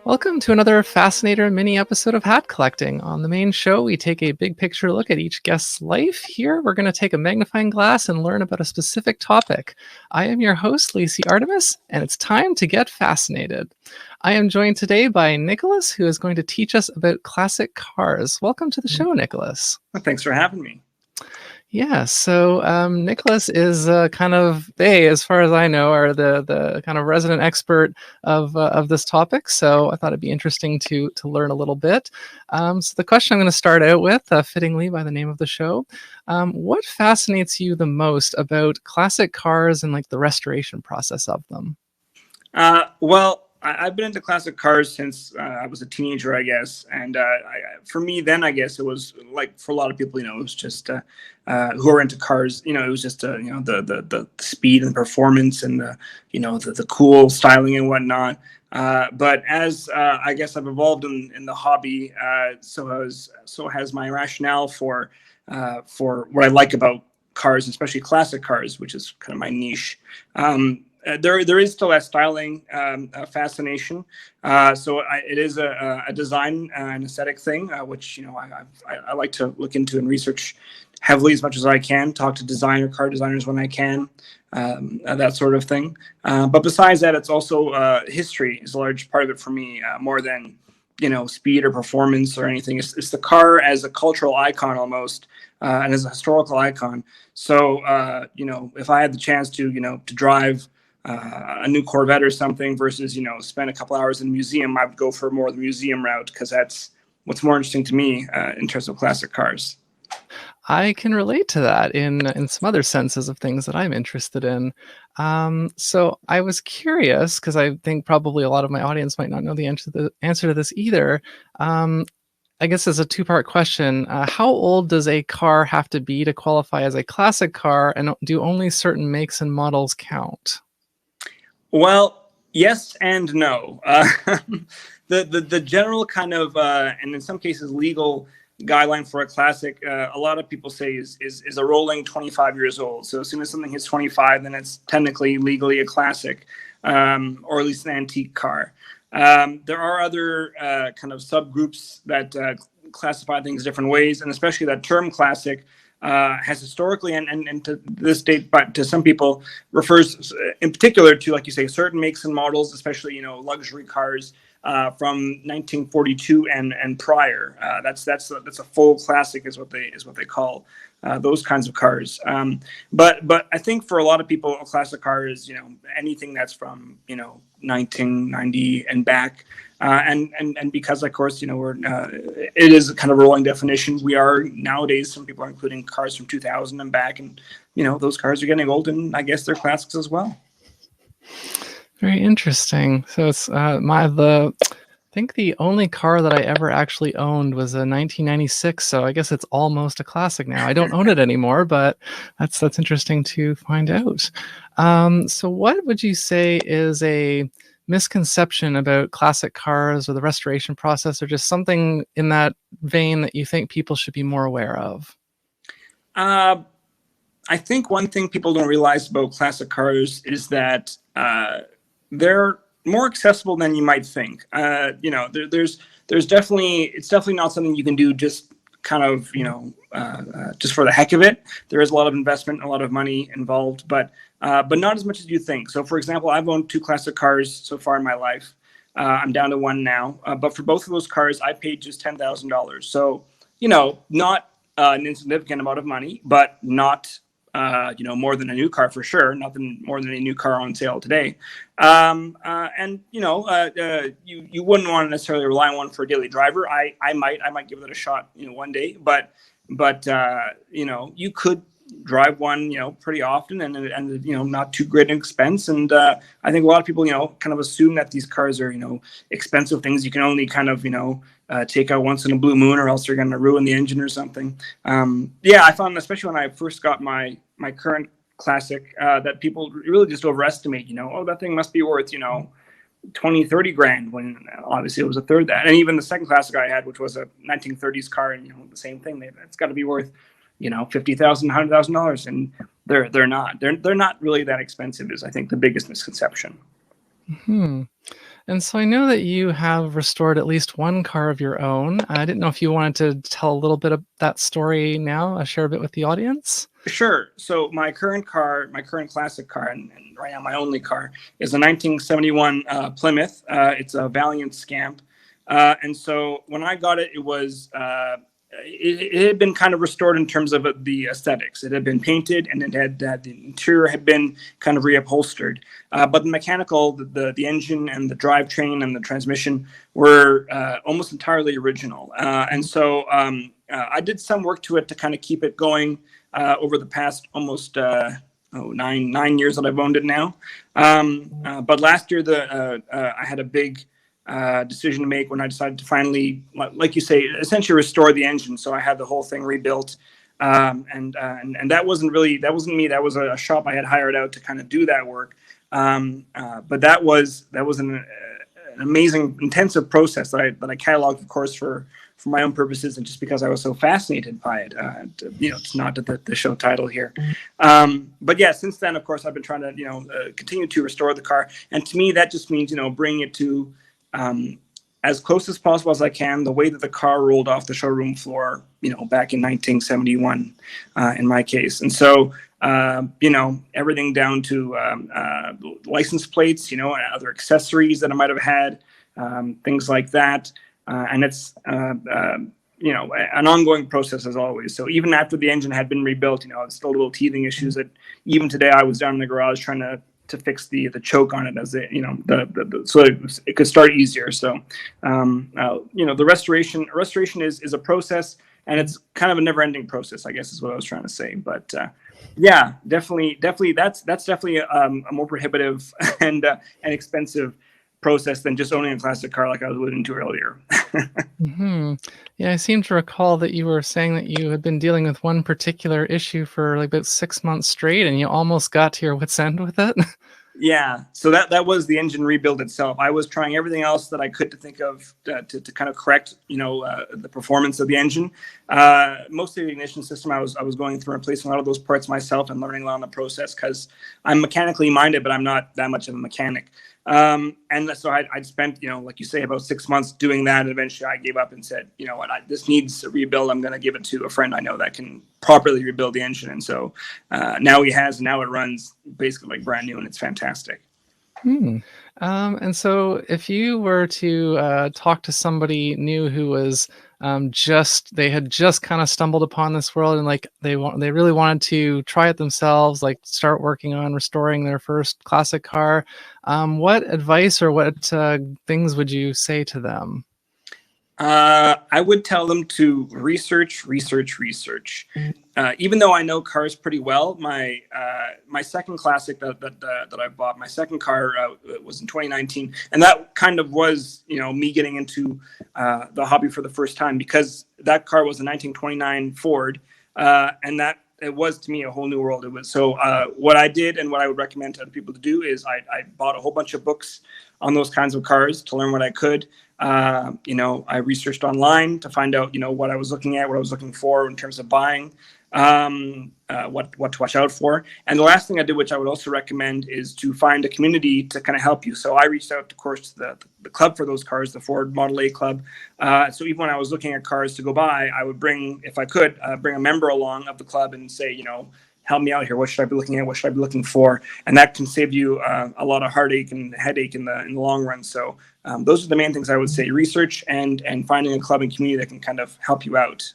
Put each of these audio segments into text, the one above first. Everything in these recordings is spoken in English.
Welcome to another Fascinator mini episode of Hat Collecting. On the main show, we take a big picture look at each guest's life. Here, we're going to take a magnifying glass and learn about a specific topic. I am your host, Lacey Artemis, and it's time to get fascinated. I am joined today by Nicholas, who is going to teach us about classic cars. Welcome to the show, Nicholas. Well, thanks for having me. Yeah, so Nicholas is they, as far as I know, are the kind of resident expert of this topic. So I thought it'd be interesting to learn a little bit. So the question I'm going to start out with, fittingly by the name of the show, what fascinates you the most about classic cars and like the restoration process of them? Well, I've been into classic cars since I was a teenager, I guess. And for me, then I guess it was like for a lot of people, it was just who are into cars. It was just the speed and the performance and the cool styling and whatnot. But as I guess I've evolved in the hobby, so has my rationale for what I like about cars, especially classic cars, which is kind of my niche. There is still that styling fascination. It is a design and aesthetic thing, which I like to look into and research heavily as much as I can. Talk to car designers when I can, that sort of thing. But besides that, it's also history is a large part of it for me, more than speed or performance or anything. It's the car as a cultural icon almost, and as a historical icon. So if I had the chance to drive a new Corvette or something versus spend a couple hours in a museum, I would go for more of the museum route because that's what's more interesting to me in terms of classic cars. I can relate to that in some other senses of things that I'm interested in. So I was curious because I think probably a lot of my audience might not know the answer to this either. I guess as a two-part question, how old does a car have to be to qualify as a classic car, and do only certain makes and models count? Well, yes and no. The general kind of and in some cases legal guideline for a classic, a lot of people say is a rolling 25 years old. So as soon as something hits 25, then it's technically legally a classic, or at least an antique car. There are other kind of subgroups that classify things different ways, and especially that term classic has historically and to this date, but to some people refers in particular to, like you say, certain makes and models, especially luxury cars from 1942 and prior. That's a full classic is what they call those kinds of cars. But I think for a lot of people, a classic car is anything that's from 1990 and back. And because of course it is a kind of rolling definition. We are nowadays, some people are including cars from 2000 and back, and those cars are getting old, and I guess they're classics as well. Very interesting. So it's I think the only car that I ever actually owned was a 1996. So I guess it's almost a classic now. I don't own it anymore, but that's interesting to find out. So what would you say is a misconception about classic cars or the restoration process, or just something in that vein that you think people should be more aware of? I think one thing people don't realize about classic cars is that they're more accessible than you might think. There's definitely, it's definitely not something you can do just kind of just for the heck of it. There is a lot of investment, a lot of money involved, but not as much as you think. So, for example, I've owned 2 classic cars so far in my life. I'm down to 1 now, but for both of those cars, I paid just $10,000. So, not an insignificant amount of money, but not more than a new car for sure. Nothing more than a new car on sale today. You wouldn't want to necessarily rely on one for a daily driver. I might give it a shot, one day, but you could drive one, pretty often and not too great an expense. And I think a lot of people, kind of assume that these cars are, expensive things you can only kind of, take out once in a blue moon, or else you're going to ruin the engine or something. I found, especially when I first got my current classic, that people really just overestimate, that thing must be worth, 20, 30 grand, when obviously it was a third that. And even the second classic I had, which was a 1930s car, and the same thing, it's got to be worth $50,000, $100,000, and they're not. They're not really that expensive, is I think the biggest misconception. Hmm. And so I know that you have restored at least one car of your own. I didn't know if you wanted to tell a little bit of that story now, share a bit with the audience. Sure. So my current car, my current classic car, and right now my only car, is a 1971 Plymouth. It's a Valiant Scamp. And so when I got it, it had been kind of restored in terms of the aesthetics. It had been painted, and it had the interior had been kind of reupholstered. But the mechanical, the engine and the drivetrain and the transmission were almost entirely original. And so I did some work to it to kind of keep it going over the past almost 9 years that I've owned it now. But last year, I had a big decision to make when I decided to finally, like you say, essentially restore the engine. So I had the whole thing rebuilt, and that wasn't me. That was a shop I had hired out to kind of do that work. But that was an amazing, intensive process that I cataloged, of course, for my own purposes, and just because I was so fascinated by it. It's not the show title here. But yeah, since then, of course, I've been trying to continue to restore the car, and to me, that just means bringing it to as close as possible as I can, the way that the car rolled off the showroom floor, back in 1971, in my case. And so, everything down to license plates, and other accessories that I might have had, things like that. And it's, an ongoing process as always. So even after the engine had been rebuilt, it's still little teething issues that even today I was down in the garage trying to fix the choke on it as it, so it could start easier. So, the restoration is a process, and it's kind of a never ending process, I guess is what I was trying to say. But, yeah, definitely. That's definitely a more prohibitive and expensive process than just owning a classic car, like I was alluding to earlier. Hmm. Yeah, I seem to recall that you were saying that you had been dealing with one particular issue for like about 6 months straight, and you almost got to your wit's end with it. Yeah, so that was the engine rebuild itself. I was trying everything else that I could to think of to kind of correct, the performance of the engine. Most of the ignition system, I was going through and replacing a lot of those parts myself and learning a lot on the process because I'm mechanically minded, but I'm not that much of a mechanic. And so I'd spent, like you say, about 6 months doing that. And eventually I gave up and said, you know what, this needs a rebuild. I'm going to give it to a friend I know that can properly rebuild the engine. And so now now it runs basically like brand new, and it's fantastic. Hmm. And so if you were to talk to somebody new who was they had just kind of stumbled upon this world, and like they really wanted to try it themselves, like start working on restoring their first classic car, what advice or what things would you say to them? I would tell them to research, research, research. Even though I know cars pretty well, my second classic that I bought, my second car was in 2019, and that kind of was me getting into the hobby for the first time, because that car was a 1929 Ford, and that it was to me a whole new world. It was so what I did and what I would recommend to other people to do is I bought a whole bunch of books on those kinds of cars to learn what I could. I researched online to find out, what I was looking at, what I was looking for in terms of buying, what to watch out for. And the last thing I did, which I would also recommend, is to find a community to kind of help you. So I reached out, of course, to the club for those cars, the Ford Model A Club. So even when I was looking at cars to go buy, I would bring, if I could, bring a member along of the club and say, help me out here. What should I be looking at? What should I be looking for? And that can save you a lot of heartache and headache in the long run. So those are the main things I would say: research and finding a club and community that can kind of help you out.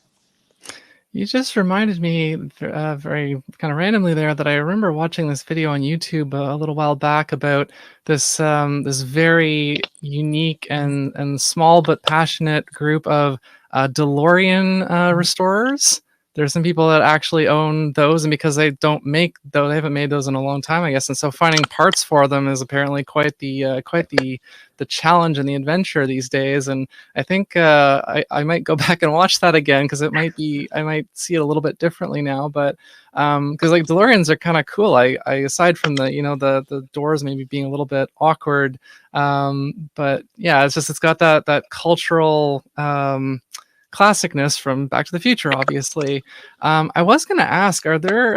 You just reminded me very kind of randomly there that I remember watching this video on YouTube a little while back about this very unique and small but passionate group of DeLorean restorers. There's some people that actually own those, and because they don't make though they haven't made those in a long time, I guess, and so finding parts for them is apparently quite the challenge and the adventure these days. And I think I might go back and watch that again, because I might see it a little bit differently now. But because like DeLoreans are kind of cool. I aside from the doors maybe being a little bit awkward, but yeah, it's got that cultural classicness from Back to the Future, obviously. I was going to ask, are there,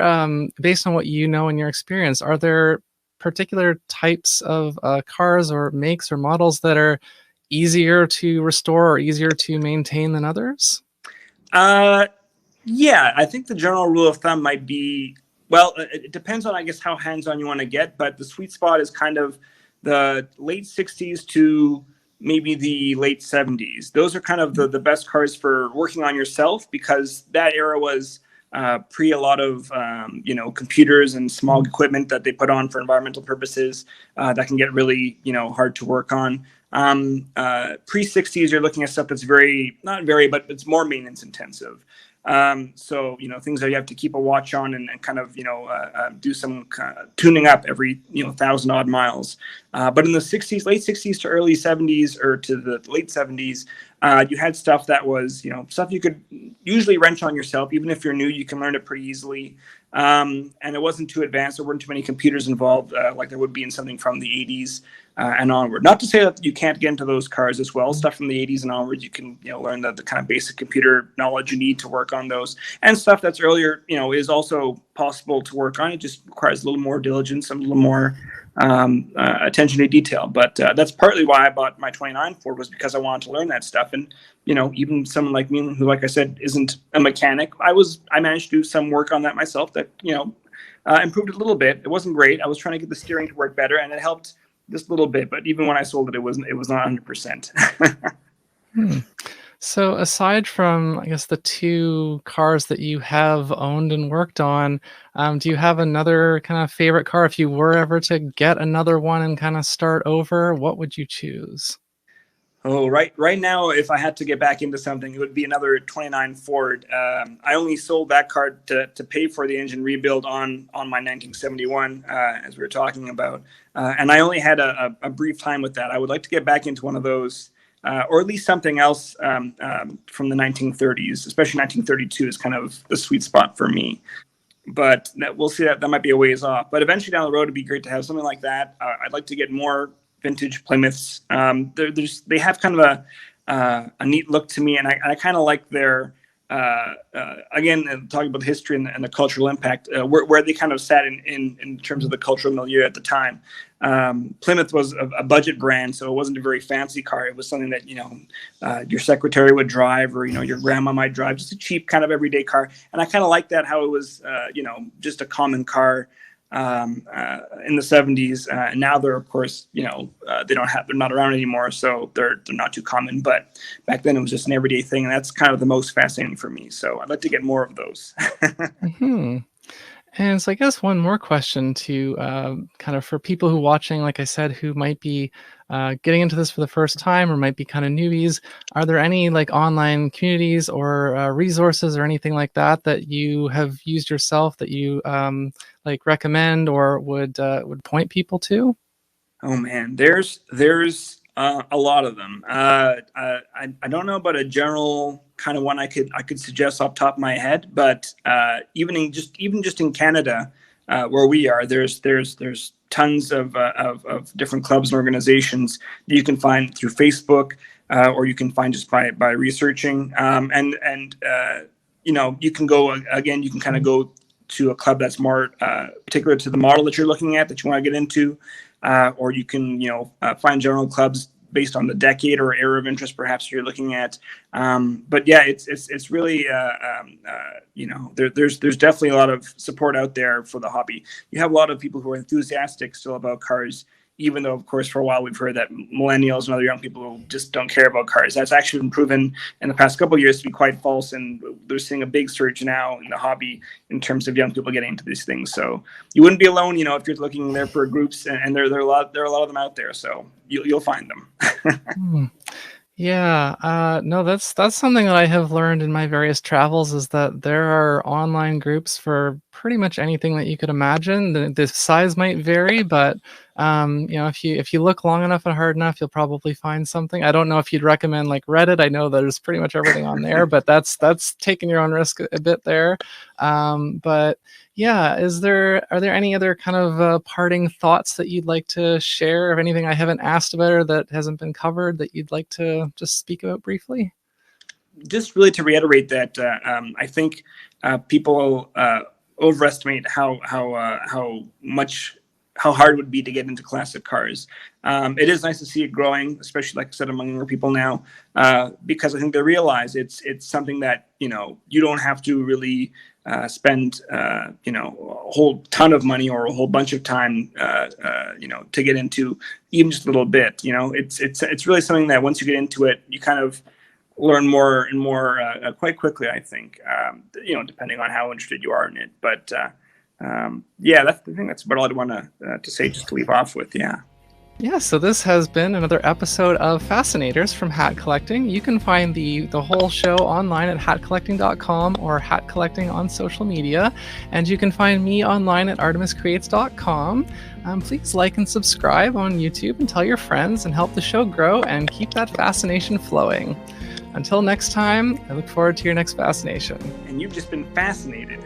based on what you know in your experience, are there particular types of cars or makes or models that are easier to restore or easier to maintain than others? Uh, yeah, I think the general rule of thumb might be, well, it depends on, I guess, how hands-on you want to get, but the sweet spot is kind of the late 60s to maybe the late 70s. Those are kind of the best cars for working on yourself, because that era was pre a lot of computers and small equipment that they put on for environmental purposes that can get really hard to work on. Pre 60s, you're looking at stuff that's not very, but it's more maintenance intensive. So things that you have to keep a watch on, and kind of do some tuning up every 1,000 odd miles. But in the 60s, late 60s to early 70s, or to the late 70s, you had stuff that was stuff you could usually wrench on yourself. Even if you're new, you can learn it pretty easily. And it wasn't too advanced. There weren't too many computers involved, like there would be in something from the 80s and onward. Not to say that you can't get into those cars as well. Stuff from the 80s and onwards, you can learn the kind of basic computer knowledge you need to work on those. And stuff that's earlier, is also possible to work on. It just requires a little more diligence and a little more attention to detail. But that's partly why I bought my 29 Ford, was because I wanted to learn that stuff. And even someone like me, who, like I said, isn't a mechanic, I managed to do some work on that myself that improved it a little bit. It wasn't great. I was trying to get the steering to work better, and it helped just a little bit. But even when I sold it, it was not 100%. Hmm. So aside from, I guess, the two cars that you have owned and worked on, do you have another kind of favorite car? If you were ever to get another one and kind of start over, what would you choose? Oh, right now, if I had to get back into something, it would be another 29 Ford. I only sold that car to pay for the engine rebuild on my 1971, as we were talking about. And I only had a brief time with that. I would like to get back into one of those, or at least something else from the 1930s, especially 1932 is kind of the sweet spot for me. But we'll see, that might be a ways off. But eventually down the road, it'd be great to have something like that. I'd like to get more vintage Plymouths. They have kind of a neat look to me, and I kind of like their again, talking about the history and the cultural impact, where they kind of sat in terms of the cultural milieu at the time. Plymouth was a budget brand, so it wasn't a very fancy car. It was something that your secretary would drive, or your grandma might drive, just a cheap kind of everyday car. And I kind of like that, how it was just a common car in the 70s. Now they're, of course, they're not around anymore, so they're not too common. But back then it was just an everyday thing, and that's kind of the most fascinating for me. So I'd like to get more of those. Hmm. And so I guess one more question to kind of, for people who watching, like I said, who might be getting into this for the first time or might be kind of newbies, are there any like online communities or resources or anything like that that you have used yourself that you like recommend or would point people to? Oh man, there's a lot of them. I don't know about a general kind of one I could suggest off the top of my head, but even just in Canada, where we are, there's tons of different clubs and organizations that you can find through Facebook, or you can find just by researching. You can go again. You can kind of go to a club that's more particular to the model that you're looking at, that you want to get into, or you can find general clubs based on the decade or era of interest perhaps you're looking at. But yeah, it's really there's definitely a lot of support out there for the hobby. You have a lot of people who are enthusiastic still about cars, even though, of course, for a while we've heard that millennials and other young people just don't care about cars. That's actually been proven in the past couple of years to be quite false, and they're seeing a big surge now in the hobby in terms of young people getting into these things. So you wouldn't be alone, if you're looking there for groups, and there are a lot of them out there. So you'll find them. Hmm. Yeah, no, that's something that I have learned in my various travels, is that there are online groups for pretty much anything that you could imagine. The size might vary, but if you look long enough and hard enough, you'll probably find something. I don't know if you'd recommend like Reddit. I know there's pretty much everything on there, but that's taking your own risk a bit there. But yeah, are there any other kind of parting thoughts that you'd like to share, of anything I haven't asked about or that hasn't been covered that you'd like to just speak about briefly? Just really to reiterate that, I think people overestimate how much how hard it would be to get into classic cars. It is nice to see it growing, especially like I said, among younger people now, because I think they realize it's something that you don't have to really spend a whole ton of money or a whole bunch of time to get into, even just a little bit. It's really something that once you get into it, you kind of learn more and more quite quickly, I think. Depending on how interested you are in it, but. Yeah, that's the thing. That's about all I want to say, just to leave off with. Yeah. Yeah, so this has been another episode of Fascinators from Hat Collecting. You can find the whole show online at hatcollecting.com or hat collecting on social media. And you can find me online at artemiscreates.com. Please like and subscribe on YouTube and tell your friends and help the show grow and keep that fascination flowing. Until next time, I look forward to your next fascination. And you've just been fascinated.